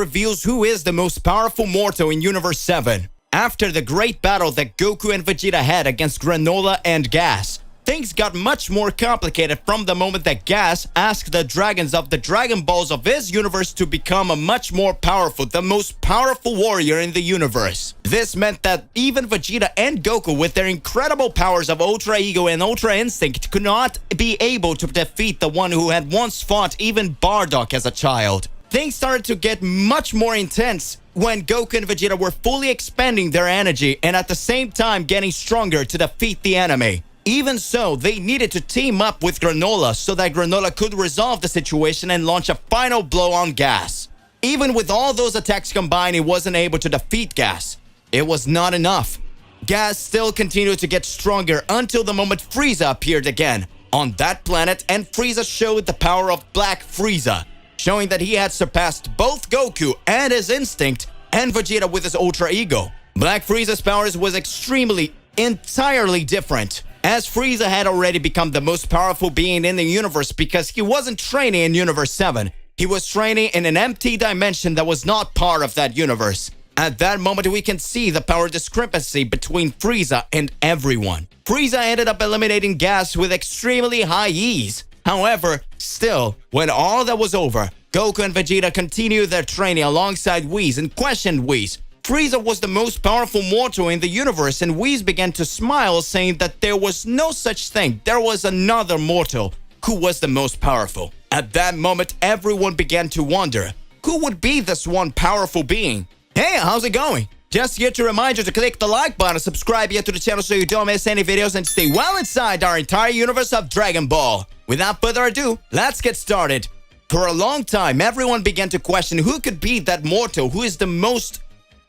reveals who is the most powerful mortal in Universe 7. After the great battle that Goku and Vegeta had against Granola and Gas, things got much more complicated from the moment that Gas asked the dragons of the Dragon Balls of his universe to become a much more powerful, the most powerful warrior in the universe. This meant that even Vegeta and Goku, with their incredible powers of Ultra Ego and Ultra Instinct, could not be able to defeat the one who had once fought even Bardock as a child. Things started to get much more intense when Goku and Vegeta were fully expending their energy and at the same time getting stronger to defeat the enemy. Even so, they needed to team up with Granola so that Granola could resolve the situation and launch a final blow on Gas. Even with all those attacks combined, he wasn't able to defeat Gas. It was not enough. Gas still continued to get stronger until the moment Frieza appeared again on that planet, and Frieza showed the power of Black Frieza, showing that he had surpassed both Goku and his instinct and Vegeta with his Ultra Ego. Black Frieza's powers was entirely different, as Frieza had already become the most powerful being in the universe because he wasn't training in Universe 7. He was training in an empty dimension that was not part of that universe. At that moment, we can see the power discrepancy between Frieza and everyone. Frieza ended up eliminating Gas with extremely high ease. However, still, when all that was over, Goku and Vegeta continued their training alongside Whis and questioned Whis. Frieza was the most powerful mortal in the universe, and Whis began to smile, saying that there was no such thing. There was another mortal who was the most powerful. At that moment, everyone began to wonder, who would be this one powerful being? Hey, how's it going? Just here to remind you to click the like button, subscribe here to the channel so you don't miss any videos, and stay well inside our entire universe of Dragon Ball. Without further ado, let's get started. For a long time, everyone began to question who could be that mortal who is the most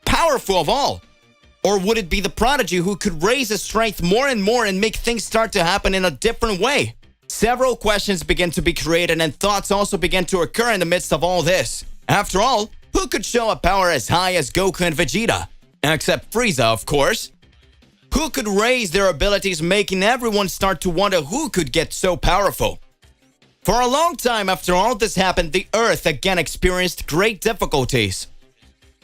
powerful of all. Or would it be the prodigy who could raise his strength more and more and make things start to happen in a different way? Several questions began to be created and thoughts also began to occur in the midst of all this. After all, who could show a power as high as Goku and Vegeta? Except Frieza, of course. Who could raise their abilities, making everyone start to wonder who could get so powerful? For a long time after all this happened, the Earth again experienced great difficulties.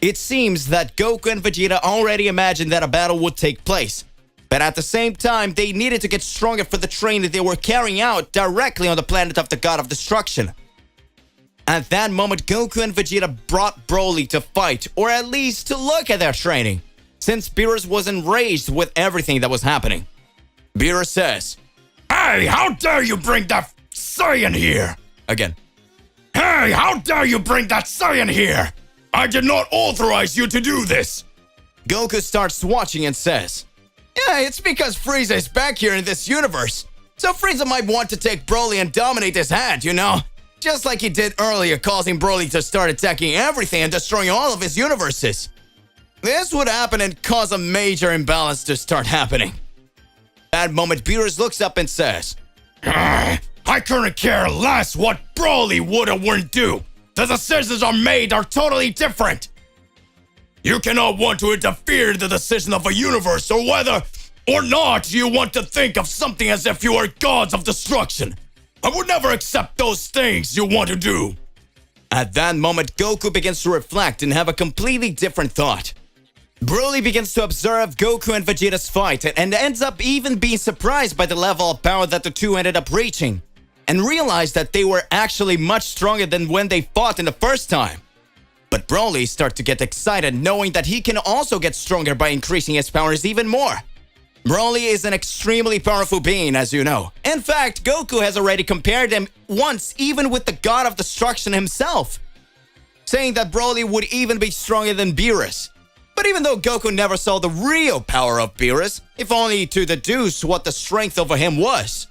It seems that Goku and Vegeta already imagined that a battle would take place. But at the same time, they needed to get stronger for the training they were carrying out directly on the planet of the God of Destruction. At that moment, Goku and Vegeta brought Broly to fight, or at least to look at their training, since Beerus was enraged with everything that was happening. Beerus says, "Hey, how dare you bring that Saiyan here?" Again. "Hey, how dare you bring that Saiyan here? I did not authorize you to do this." Goku starts watching and says, "Yeah, it's because Frieza is back here in this universe. So Frieza might want to take Broly and dominate his hand, you know? Just like he did earlier, causing Broly to start attacking everything and destroying all of his universes. This would happen and cause a major imbalance to start happening." At that moment, Beerus looks up and says, "I couldn't care less what Broly would or wouldn't do. The decisions are totally different. You cannot want to interfere in the decision of a universe, or whether or not you want to think of something as if you are gods of destruction. I would never accept those things you want to do." At that moment, Goku begins to reflect and have a completely different thought. Broly begins to observe Goku and Vegeta's fight and ends up even being surprised by the level of power that the two ended up reaching, and realized that they were actually much stronger than when they fought in the first time. But Broly starts to get excited knowing that he can also get stronger by increasing his powers even more. Broly is an extremely powerful being, as you know. In fact, Goku has already compared him once even with the God of Destruction himself, saying that Broly would even be stronger than Beerus. But even though Goku never saw the real power of Beerus, if only to deduce what the strength over him was,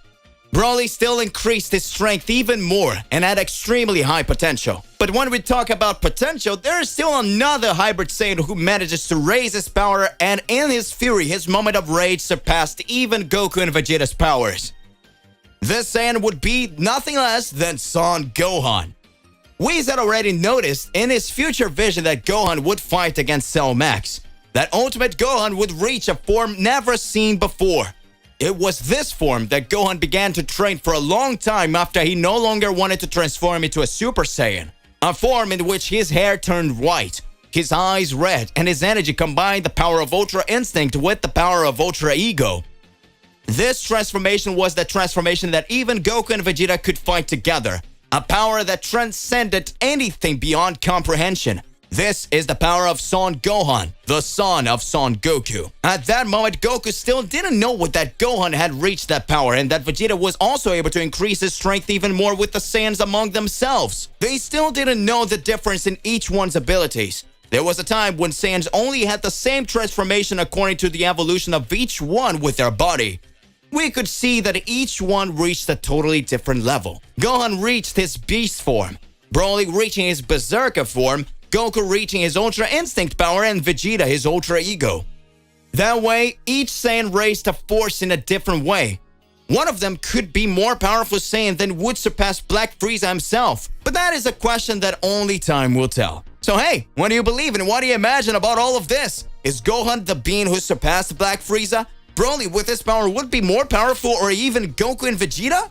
Broly still increased his strength even more and had extremely high potential. But when we talk about potential, there is still another hybrid Saiyan who manages to raise his power, and in his fury, his moment of rage surpassed even Goku and Vegeta's powers. This Saiyan would be nothing less than Son Gohan. Whis had already noticed in his future vision that Gohan would fight against Cell Max, that Ultimate Gohan would reach a form never seen before. It was this form that Gohan began to train for a long time after he no longer wanted to transform into a Super Saiyan. a form in which his hair turned white, his eyes red, and his energy combined the power of Ultra Instinct with the power of Ultra Ego. This transformation was the transformation that even Goku and Vegeta could fight together, a power that transcended anything beyond comprehension. This is the power of Son Gohan, the son of Son Goku. At that moment, Goku still didn't know that Gohan had reached that power and that Vegeta was also able to increase his strength even more with the Saiyans among themselves. They still didn't know the difference in each one's abilities. There was a time when Saiyans only had the same transformation according to the evolution of each one with their body. We could see that each one reached a totally different level. Gohan reached his beast form, Broly reaching his berserker form, Goku reaching his Ultra Instinct power, and Vegeta his Ultra Ego. That way, each Saiyan raised a force in a different way. One of them could be more powerful Saiyan than would surpass Black Frieza himself. But that is a question that only time will tell. So hey, what do you believe and what do you imagine about all of this? Is Gohan the being who surpassed Black Frieza? Broly with his power would be more powerful, or even Goku and Vegeta?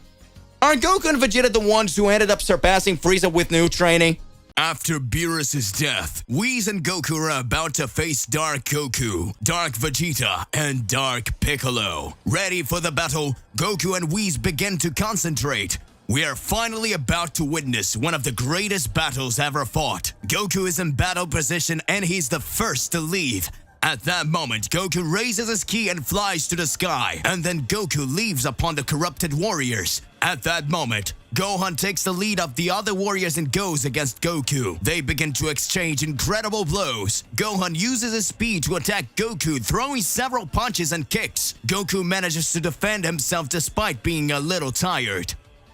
Are Goku and Vegeta the ones who ended up surpassing Frieza with new training? After Beerus' death, Whis and Goku are about to face Dark Goku, Dark Vegeta, and Dark Piccolo. Ready for the battle, Goku and Whis begin to concentrate. We are finally about to witness one of the greatest battles ever fought. Goku is in battle position and he's the first to leave. At that moment, Goku raises his ki and flies to the sky, and then Goku leaves upon the corrupted warriors. At that moment, Gohan takes the lead of the other warriors and goes against Goku. They begin to exchange incredible blows. Gohan uses his speed to attack Goku, throwing several punches and kicks. Goku manages to defend himself despite being a little tired.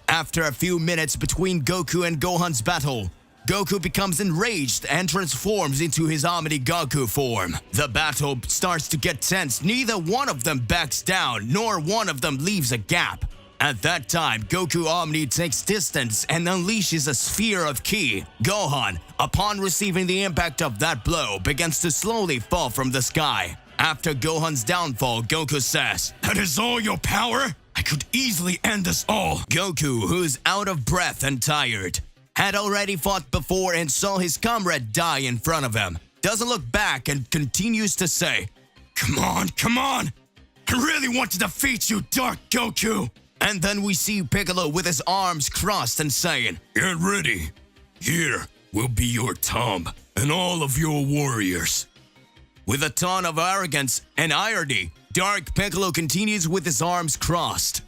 After a few minutes between Goku and Gohan's battle, Goku becomes enraged and transforms into his Omni-Goku form. The battle starts to get tense. Neither one of them backs down, nor one of them leaves a gap. At that time, Goku Omni takes distance and unleashes a sphere of ki. Gohan, upon receiving the impact of that blow, begins to slowly fall from the sky. After Gohan's downfall, Goku says, "That is all your power? I could easily end this all." Goku, who's out of breath and tired, had already fought before and saw his comrade die in front of him, doesn't look back and continues to say, Come on, I really want to defeat you, Dark Goku." And then we see Piccolo with his arms crossed and saying, "Get ready. Here will be your tomb and all of your warriors." With a ton of arrogance and irony, Dark Piccolo continues with his arms crossed.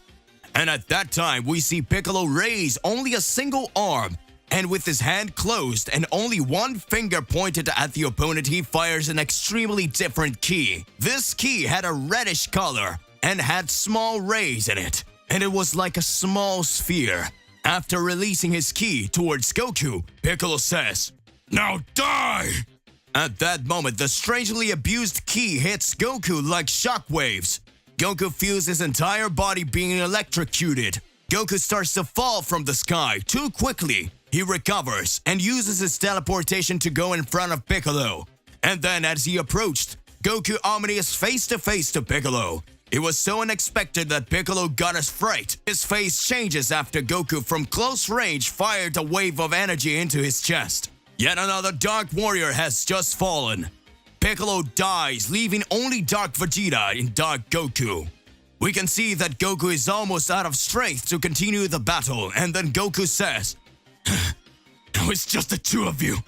And at that time, we see Piccolo raise only a single arm, and with his hand closed and only one finger pointed at the opponent, he fires an extremely different ki. This ki had a reddish color and had small rays in it, and it was like a small sphere. After releasing his ki towards Goku, Piccolo says, "Now die!" At that moment, the strangely abused ki hits Goku like shockwaves. Goku feels his entire body being electrocuted. Goku starts to fall from the sky too quickly. He recovers and uses his teleportation to go in front of Piccolo. And then as he approached, Goku Omni is face to Piccolo. It was so unexpected that Piccolo got a fright. His face changes after Goku from close range fired a wave of energy into his chest. Yet another Dark Warrior has just fallen. Piccolo dies, leaving only Dark Vegeta and Dark Goku. We can see that Goku is almost out of strength to continue the battle, and then Goku says, "Now it's just the two of you.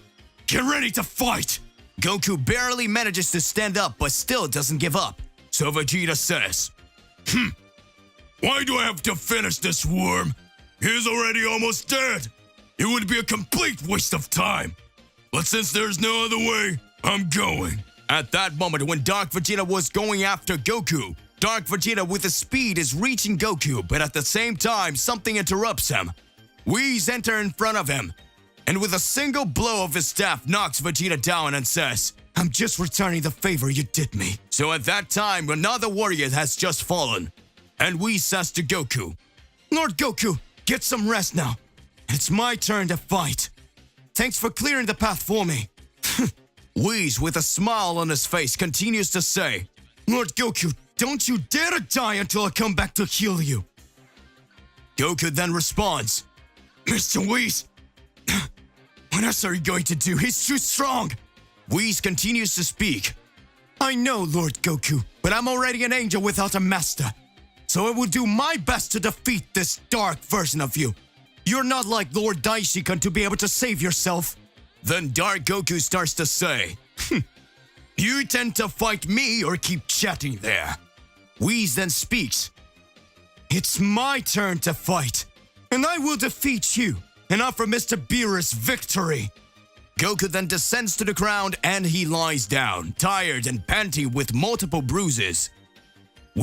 Get ready to fight!" Goku barely manages to stand up but still doesn't give up. So Vegeta says, "Why do I have to finish this worm? He's already almost dead. It would be a complete waste of time. But since there's no other way, I'm going." At that moment, when Dark Vegeta was going after Goku, Dark Vegeta with his speed is reaching Goku, but at the same time, something interrupts him. Whis enter in front of him, and with a single blow of his staff knocks Vegeta down and says, "I'm just returning the favor you did me." So at that time, another warrior has just fallen, and Whis says to Goku, "Lord Goku, get some rest now. It's my turn to fight. Thanks for clearing the path for me." Whis, with a smile on his face, continues to say, "Lord Goku, don't you dare to die until I come back to heal you." Goku then responds, "Mr. Whis, What else are you going to do? He's too strong. Whis continues to speak. I know, Lord Goku, but I'm already an angel without a master. So I will do my best to defeat this dark version of you. You're not like Lord Daishikan to be able to save yourself. Then Dark Goku starts to say, You tend to fight me or keep chatting there. Whis then speaks. It's my turn to fight, and I will defeat you and offer Mr. Beerus victory. Goku then descends to the ground and he lies down, tired and panting with multiple bruises.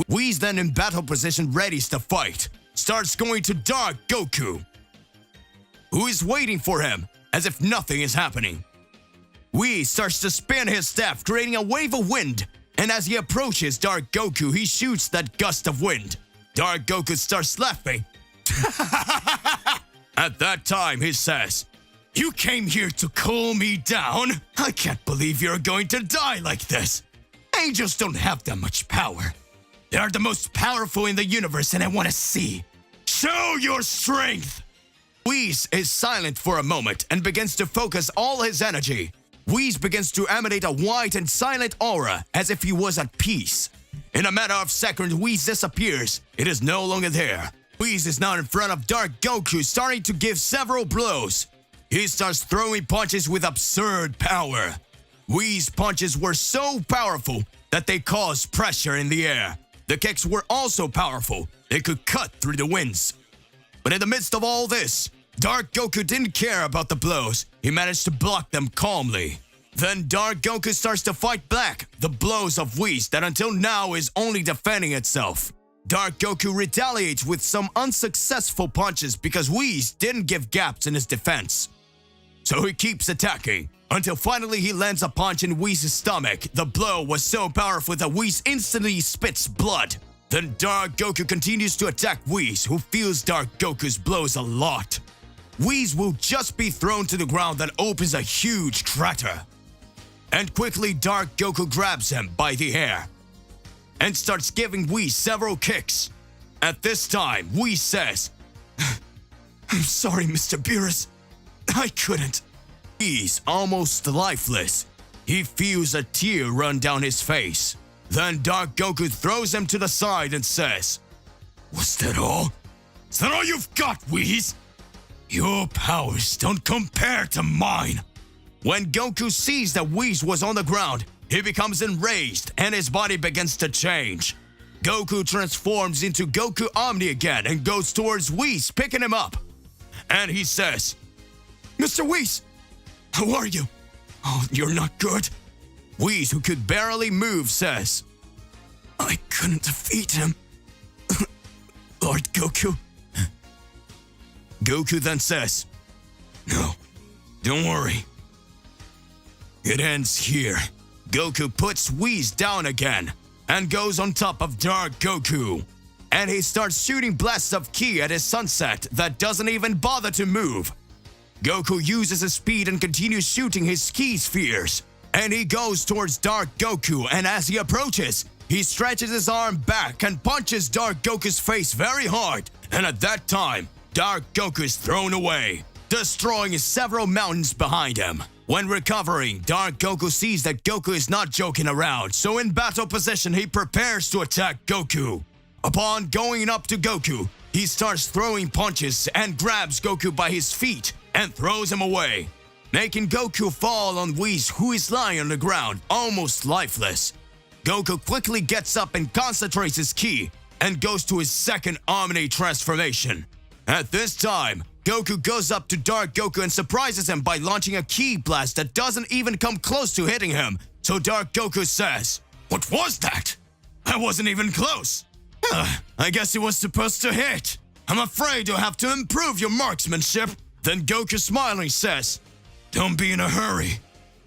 Whis then in battle position readies to fight, starts going to Dark Goku, who is waiting for him as if nothing is happening. Whis starts to spin his staff, creating a wave of wind, and as he approaches Dark Goku, he shoots that gust of wind. Dark Goku starts laughing. At that time, he says, You came here to cool me down? I can't believe you're going to die like this. Angels don't have that much power. They are the most powerful in the universe, and I want to see. Show your strength! Whis is silent for a moment and begins to focus all his energy. Whis begins to emanate a white and silent aura as if he was at peace. In a matter of seconds, Whis disappears. It is no longer there. Whis is now in front of Dark Goku, starting to give several blows. He starts throwing punches with absurd power. Whis' punches were so powerful that they caused pressure in the air. The kicks were also powerful. They could cut through the winds. But in the midst of all this, Dark Goku didn't care about the blows. He managed to block them calmly. Then Dark Goku starts to fight back the blows of Whis that until now is only defending itself. Dark Goku retaliates with some unsuccessful punches because Whis didn't give gaps in his defense. So he keeps attacking until finally he lands a punch in Whis' stomach. The blow was so powerful that Whis instantly spits blood. Then Dark Goku continues to attack Whis, who feels Dark Goku's blows a lot. Whis will just be thrown to the ground that opens a huge crater. And quickly Dark Goku grabs him by the hair and starts giving Whis several kicks. At this time, Whis says, I'm sorry, Mr. Beerus. I couldn't. He's almost lifeless. He feels a tear run down his face. Then Dark Goku throws him to the side and says, Was that all? Is that all you've got, Whis? Your powers don't compare to mine. When Goku sees that Whis was on the ground, he becomes enraged and his body begins to change. Goku transforms into Goku Omni again and goes towards Whis, picking him up. And he says, Mr. Whis, how are you? Oh, you're not good. Whis, who could barely move, says, I couldn't defeat him. Lord Goku. Goku then says, No, don't worry. It ends here. Goku puts Whis down again and goes on top of Dark Goku. And he starts shooting blasts of ki at his sunset that doesn't even bother to move. Goku uses his speed and continues shooting his ki spheres. And he goes towards Dark Goku, and as he approaches, he stretches his arm back and punches Dark Goku's face very hard. And at that time, Dark Goku is thrown away, destroying several mountains behind him. When recovering, Dark Goku sees that Goku is not joking around, so in battle position, he prepares to attack Goku. Upon going up to Goku, he starts throwing punches and grabs Goku by his feet and throws him away, making Goku fall on Whis, who is lying on the ground, almost lifeless. Goku quickly gets up and concentrates his ki and goes to his second Omni transformation. At this time, Goku goes up to Dark Goku and surprises him by launching a ki blast that doesn't even come close to hitting him. So Dark Goku says, What was that? I wasn't even close. I guess it was supposed to hit. I'm afraid you'll have to improve your marksmanship. Then Goku smiling says, Don't be in a hurry.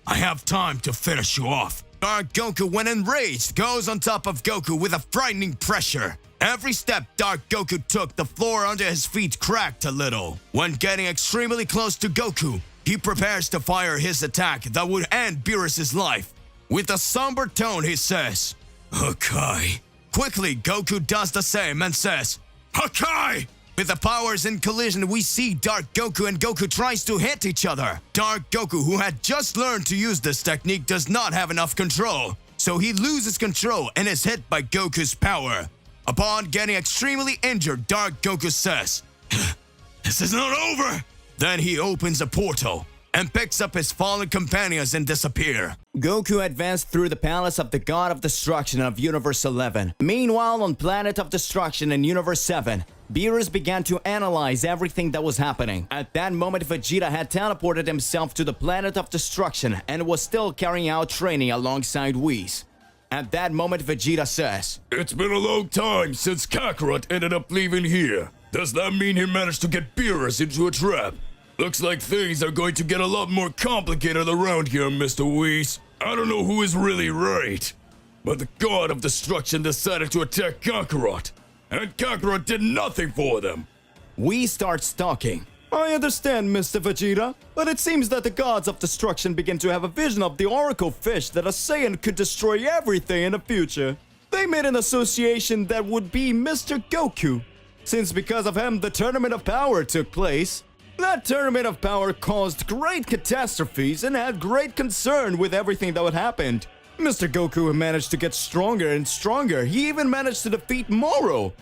I have time to finish you off. Dark Goku, when enraged, goes on top of Goku with a frightening pressure. Every step Dark Goku took, the floor under his feet cracked a little. When getting extremely close to Goku, he prepares to fire his attack that would end Beerus' life. With a somber tone, he says, Hakai. Quickly, Goku does the same and says, Hakai! With the powers in collision, we see Dark Goku and Goku tries to hit each other. Dark Goku, who had just learned to use this technique, does not have enough control, so he loses control and is hit by Goku's power. Upon getting extremely injured, Dark Goku says, "This is not over!" Then he opens a portal and picks up his fallen companions and disappear. Goku advanced through the palace of the God of Destruction of Universe 11. Meanwhile, on Planet of Destruction in Universe 7, Beerus began to analyze everything that was happening. At that moment, Vegeta had teleported himself to the Planet of Destruction and was still carrying out training alongside Whis. At that moment, Vegeta says, "It's been a long time since Kakarot ended up leaving here. Does that mean he managed to get Beerus into a trap? Looks like things are going to get a lot more complicated around here, Mr. Whis. I don't know who is really right, but the God of Destruction decided to attack Kakarot, and Kakarot did nothing for them." Whis starts talking. "I understand, Mr. Vegeta, but it seems that the gods of destruction begin to have a vision of the oracle fish that a Saiyan could destroy everything in the future. They made an association that would be Mr. Goku, since because of him the Tournament of Power took place. That Tournament of Power caused great catastrophes and had great concern with everything that would happen. Mr. Goku managed to get stronger and stronger. He even managed to defeat Moro.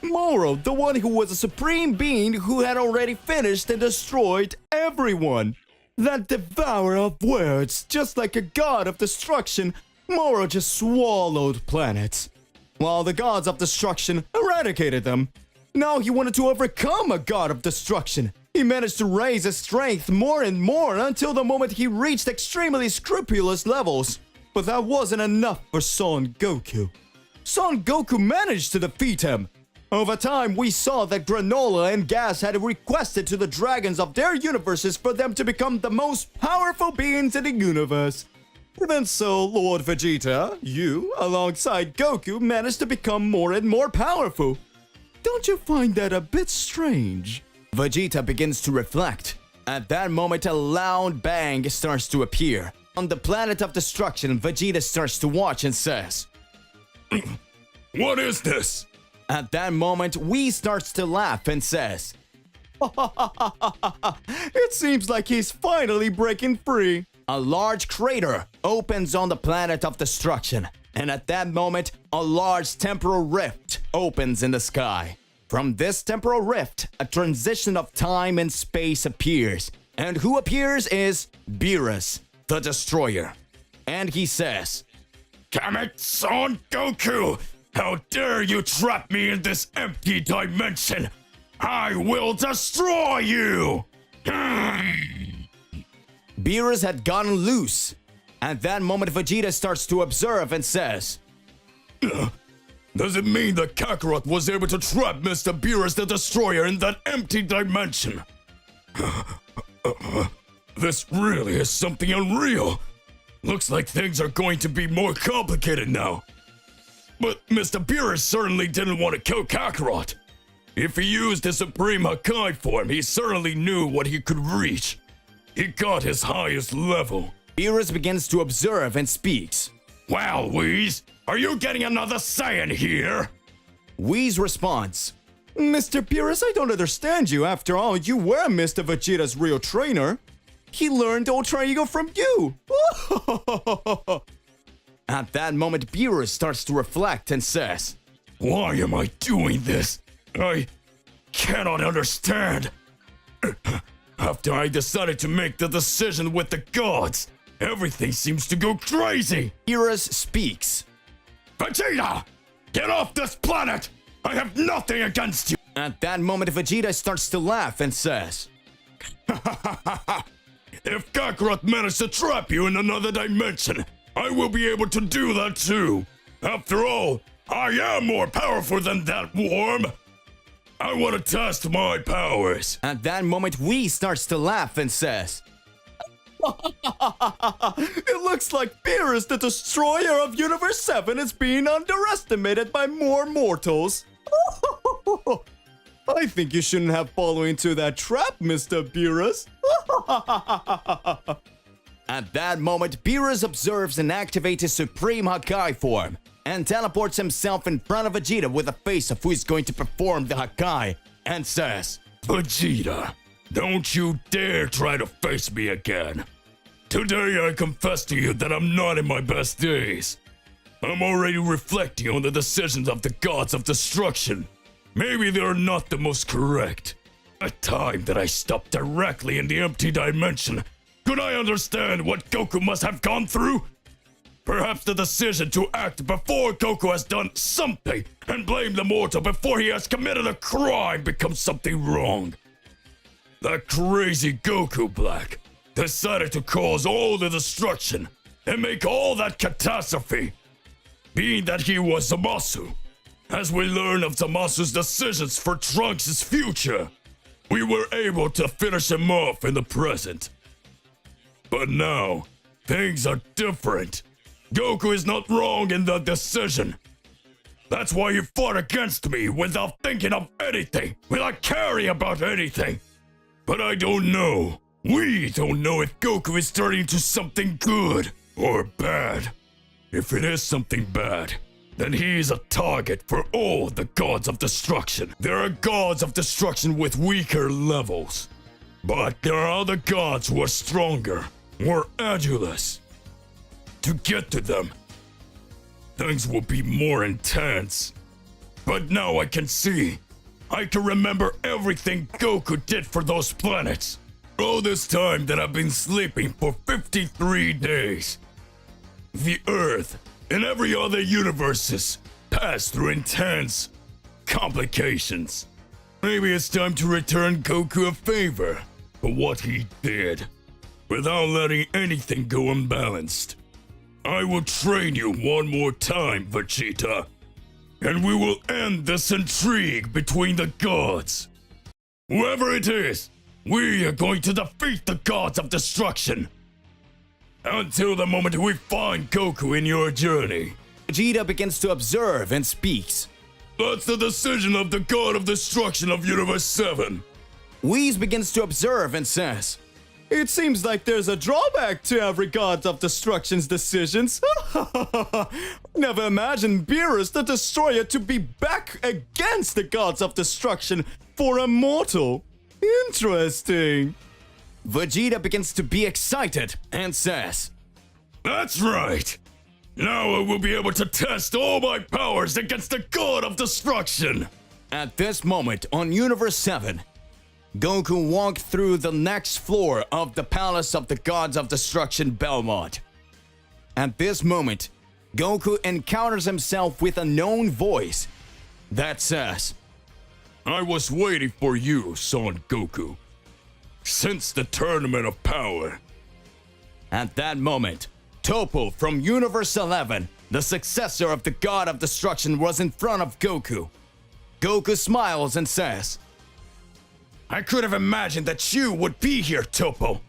Moro, the one who was a supreme being who had already finished and destroyed everyone. That devourer of words, just like a god of destruction, Moro just swallowed planets, while the gods of destruction eradicated them. Now he wanted to overcome a god of destruction. He managed to raise his strength more and more until the moment he reached extremely scrupulous levels. But that wasn't enough for Son Goku. Son Goku managed to defeat him. Over time, we saw that Granola and Gas had requested to the dragons of their universes for them to become the most powerful beings in the universe. Even so, Lord Vegeta, you, alongside Goku, managed to become more and more powerful. Don't you find that a bit strange?" Vegeta begins to reflect. At that moment, a loud bang starts to appear. On the Planet of Destruction, Vegeta starts to watch and says, "What is this?" At that moment, Whis starts to laugh and says, "It seems like he's finally breaking free." A large crater opens on the Planet of Destruction, and at that moment, a large temporal rift opens in the sky. From this temporal rift, a transition of time and space appears, and who appears is Beerus, the Destroyer. And he says, "Damn it, Son Goku! How dare you trap me in this empty dimension! I will destroy you!" Beerus had gotten loose. At that moment, Vegeta starts to observe and says, "Does it mean that Kakarot was able to trap Mr. Beerus the Destroyer in that empty dimension? This really is something unreal. Looks like things are going to be more complicated now. But Mr. Beerus certainly didn't want to kill Kakarot. If he used his Supreme Hakai form, he certainly knew what he could reach. He got his highest level." Beerus begins to observe and speaks. "Well, Whis, are you getting another Saiyan here?" Whis responds, "Mr. Beerus, I don't understand you. After all, you were Mr. Vegeta's real trainer. He learned Ultra Ego from you." At that moment, Beerus starts to reflect and says, "Why am I doing this? I cannot understand. After I decided to make the decision with the gods, everything seems to go crazy." Beerus speaks. "Vegeta, get off this planet! I have nothing against you." At that moment, Vegeta starts to laugh and says, "If Kakarot managed to trap you in another dimension, I will be able to do that too. After all, I am more powerful than that worm. I want to test my powers." At that moment, Whis starts to laugh and says, "It looks like Beerus, the Destroyer of Universe 7, is being underestimated by more mortals. I think you shouldn't have fallen into that trap, Mr. Beerus." At that moment, Beerus observes and activates his Supreme Hakai form and teleports himself in front of Vegeta with a face of who is going to perform the Hakai. and says, Vegeta, don't you dare try to face me again. Today I confess to you that I'm not in my best days. I'm already reflecting on the decisions of the gods of destruction. Maybe they're not the most correct. At time that I stepped directly in the empty dimension, could I understand what Goku must have gone through? Perhaps the decision to act before Goku has done something and blame the mortal before he has committed a crime becomes something wrong. That crazy Goku Black decided to cause all the destruction and make all that catastrophe. Being that he was Zamasu, as we learn of Zamasu's decisions for Trunks' future, we were able to finish him off in the present. But now, things are different. Goku is not wrong in the decision. That's why he fought against me without thinking of anything, without caring about anything. But I don't know. We don't know if Goku is turning into something good or bad. If it is something bad, then he is a target for all the gods of destruction. There are gods of destruction with weaker levels. But there are other gods who are stronger, more agilous. To get to them, things will be more intense. But now I can see. I can remember everything Goku did for those planets. All this time that I've been sleeping for 53 days. The Earth and every other universes pass through intense complications. Maybe it's time to return Goku a favor for what he did, without letting anything go unbalanced. I will train you one more time, Vegeta, and we will end this intrigue between the gods. Whoever it is, we are going to defeat the gods of destruction. Until the moment we find Goku in your journey. Vegeta begins to observe and speaks. That's the decision of the god of destruction of Universe 7. Whis begins to observe and says, It seems like there's a drawback to every god of destruction's decisions. Never imagined Beerus the Destroyer to be back against the gods of destruction for a mortal. Interesting. Vegeta begins to be excited and says, That's right. Now I will be able to test all my powers against the god of destruction. At this moment on Universe 7, Goku walked through the next floor of the Palace of the Gods of Destruction Belmont. At this moment, Goku encounters himself with a known voice that says, I was waiting for you, Son Goku, since the Tournament of Power. At that moment, Topo from Universe 11, the successor of the God of Destruction, was in front of Goku. Goku smiles and says, I could have imagined that you would be here, Topo.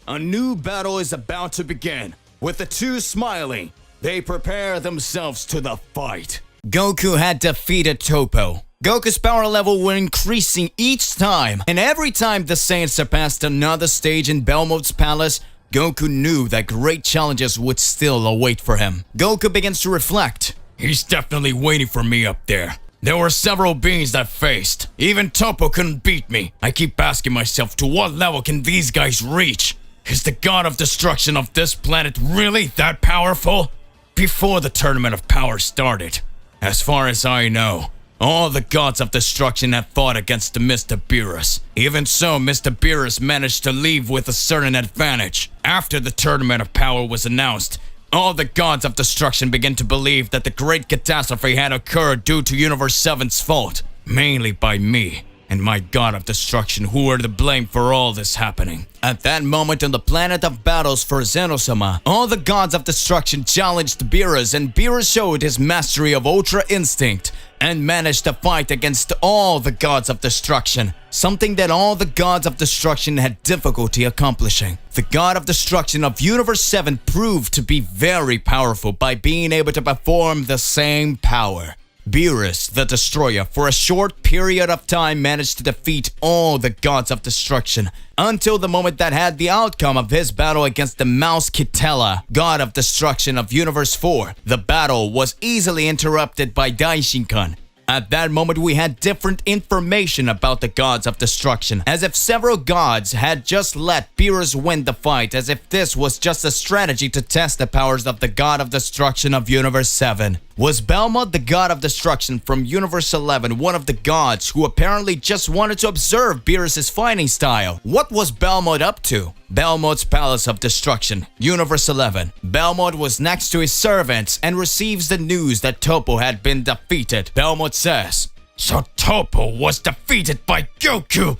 A new battle is about to begin. With the two smiling, they prepare themselves to the fight. Goku had defeated Topo. Goku's power level was increasing each time, and every time the Saiyan surpassed another stage in Belmont's palace, Goku knew that great challenges would still await for him. Goku begins to reflect. He's definitely waiting for me up there. There were several beings I faced. Even Topo couldn't beat me. I keep asking myself, to what level can these guys reach? Is the god of destruction of this planet really that powerful? Before the Tournament of Power started, as far as I know, all the gods of destruction had fought against Mr. Beerus. Even so, Mr. Beerus managed to leave with a certain advantage. After the Tournament of Power was announced, all the gods of destruction began to believe that the great catastrophe had occurred due to Universe 7's fault, mainly by me and my god of destruction, who were to blame for all this happening. At that moment on the planet of battles for Zenosama, all the gods of destruction challenged Beerus, and Beerus showed his mastery of Ultra Instinct and managed to fight against all the gods of destruction, something that all the gods of destruction had difficulty accomplishing. The god of destruction of Universe 7 proved to be very powerful by being able to perform the same power. Beerus, the Destroyer, for a short period of time managed to defeat all the gods of destruction, until the moment that had the outcome of his battle against the Mouse Kitela, god of destruction of Universe 4. The battle was easily interrupted by Daishinkan, At that moment, we had different information about the gods of destruction, as if several gods had just let Beerus win the fight, as if this was just a strategy to test the powers of the god of destruction of Universe 7. Was Belmont, the god of destruction from Universe 11, one of the gods who apparently just wanted to observe Beerus' fighting style? What was Belmont up to? Belmont's Palace of Destruction, Universe 11. Belmont was next to his servants and receives the news that Topo had been defeated. Belmont says, "So Topo was defeated by Goku!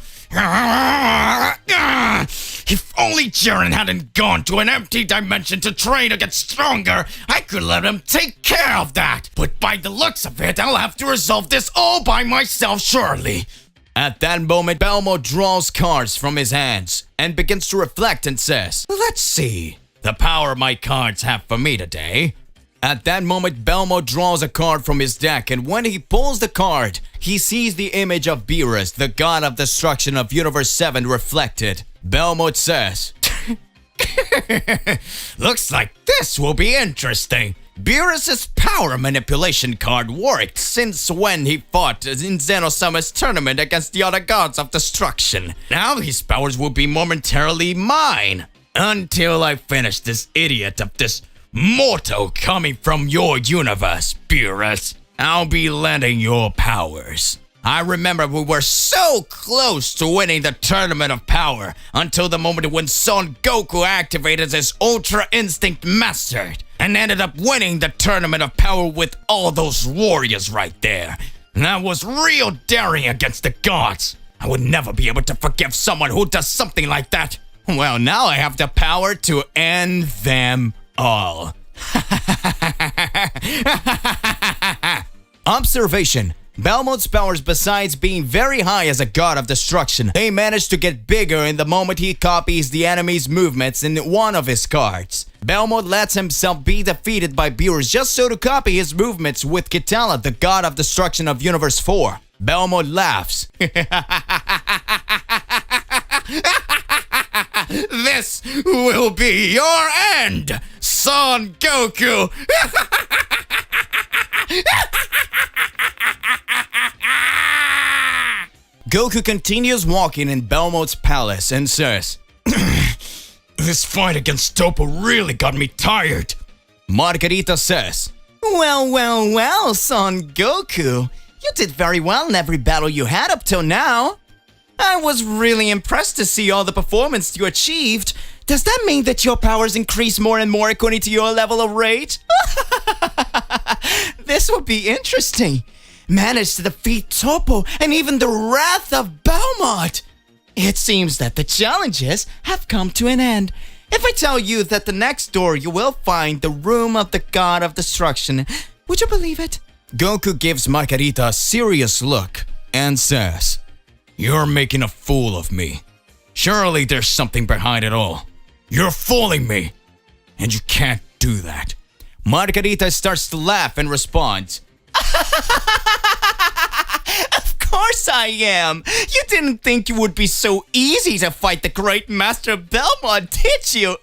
If only Jiren hadn't gone to an empty dimension to train to get stronger, I could let him take care of that. But by the looks of it, I'll have to resolve this all by myself surely." At that moment, Belmo draws cards from his hands and begins to reflect and says, "Let's see the power my cards have for me today." At that moment, Belmo draws a card from his deck, and when he pulls the card, he sees the image of Beerus, the god of destruction of Universe 7, reflected. Belmo says, "Looks like this will be interesting. Beerus' power manipulation card worked since when he fought in Xenosummer's tournament against the other gods of destruction. Now his powers will be momentarily mine. Until I finish this idiot of this mortal coming from your universe, Beerus, I'll be lending your powers. I remember we were so close to winning the Tournament of Power until the moment when Son Goku activated his Ultra Instinct Mastered and ended up winning the Tournament of Power with all those warriors right there. That was real daring against the gods. I would never be able to forgive someone who does something like that. Well, now I have the power to end them all." Observation. Belmont's powers, besides being very high as a god of destruction, they manage to get bigger in the moment he copies the enemy's movements in one of his cards. Belmont lets himself be defeated by Beerus just so to copy his movements with Kitala, the god of destruction of Universe 4. Belmont laughs. "This will be your end, Son Goku!" Goku continues walking in Belmont's palace and says, "This fight against Topo really got me tired." Margarita says, Well, Son Goku. You did very well in every battle you had up till now. I was really impressed to see all the performance you achieved. Does that mean that your powers increase more and more according to your level of rage? This will be interesting. Managed to defeat Topo and even the wrath of Belmont. It seems that the challenges have come to an end. If I tell you that the next door you will find the room of the god of destruction, would you believe it? Goku gives Margarita a serious look and says, "You're making a fool of me. Surely there's something behind it all. You're fooling me, and you can't do that." Margarita starts to laugh and responds, "Of course I am. You didn't think it would be so easy to fight the great master Belmont, did you?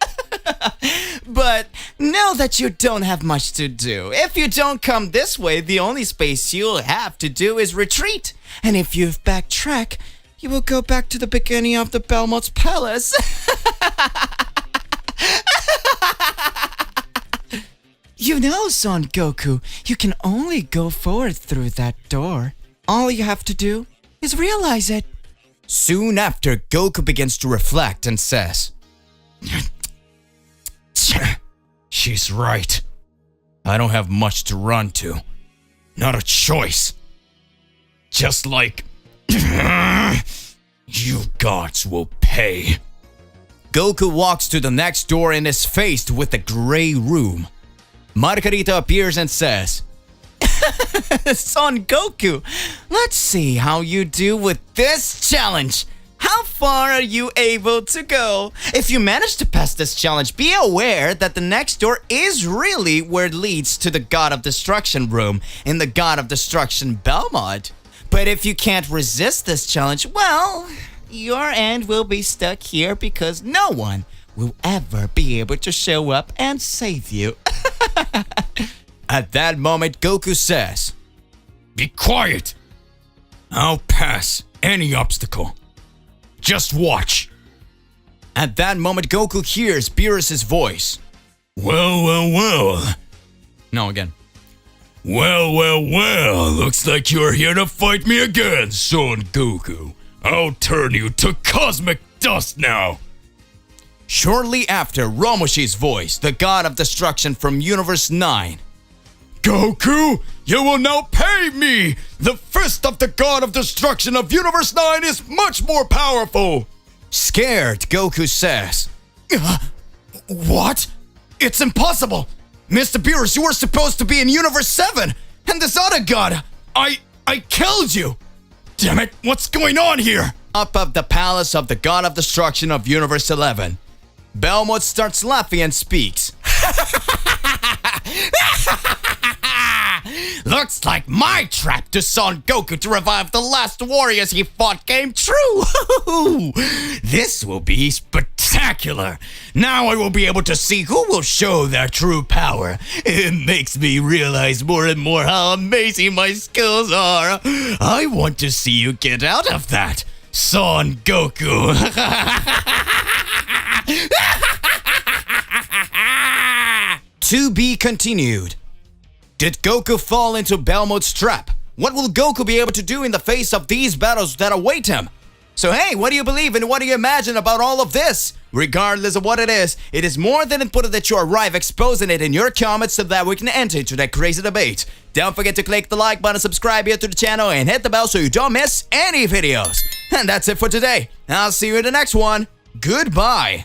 But know that you don't have much to do. If you don't come this way, the only space you'll have to do is retreat. And if you backtrack, you will go back to the beginning of the Belmont's palace." You know, Son Goku, you can only go forward through that door. All you have to do is realize it. Soon after, Goku begins to reflect and says, "She's right. I don't have much to run to. Not a choice. Just like you gods will pay." Goku walks to the next door and is faced with a gray room. Margarita appears and says, "Son Goku, let's see how you do with this challenge. How far are you able to go? If you manage to pass this challenge, be aware that the next door is really where it leads to the God of Destruction room in the God of Destruction Belmont. But if you can't resist this challenge, well, your end will be stuck here because no one will ever be able to show up and save you." At that moment, Goku says, Be quiet! I'll pass any obstacle. Just watch. At that moment, Goku hears Beerus's voice. Well. No, again. Well. Looks like you're here to fight me again, Son Goku. I'll turn you to cosmic dust now. Shortly after, Romoshi's voice, the god of destruction from Universe 9. Goku, you will now pay me! The fist of the god of destruction of Universe 9 is much more powerful! Scared, Goku says. What? It's impossible! Mr. Beerus, you were supposed to be in Universe 7! And this other god, I killed you! Damn it, what's going on here? Up of the palace of the god of destruction of Universe 11. Belmont starts laughing and speaks. Looks like my trap to Son Goku to revive the last warriors he fought came true. This will be spectacular. Now I will be able to see who will show their true power. It makes me realize more and more how amazing my skills are. I want to see you get out of that, Son Goku. To be continued. Did Goku fall into Belmont's trap? What will Goku be able to do in the face of these battles that await him? So hey, what do you believe and what do you imagine about all of this? Regardless of what it is more than important that you arrive exposing it in your comments so that we can enter into that crazy debate. Don't forget to click the like button, subscribe here to the channel, and hit the bell so you don't miss any videos. And that's it for today. I'll see you in the next one. Goodbye.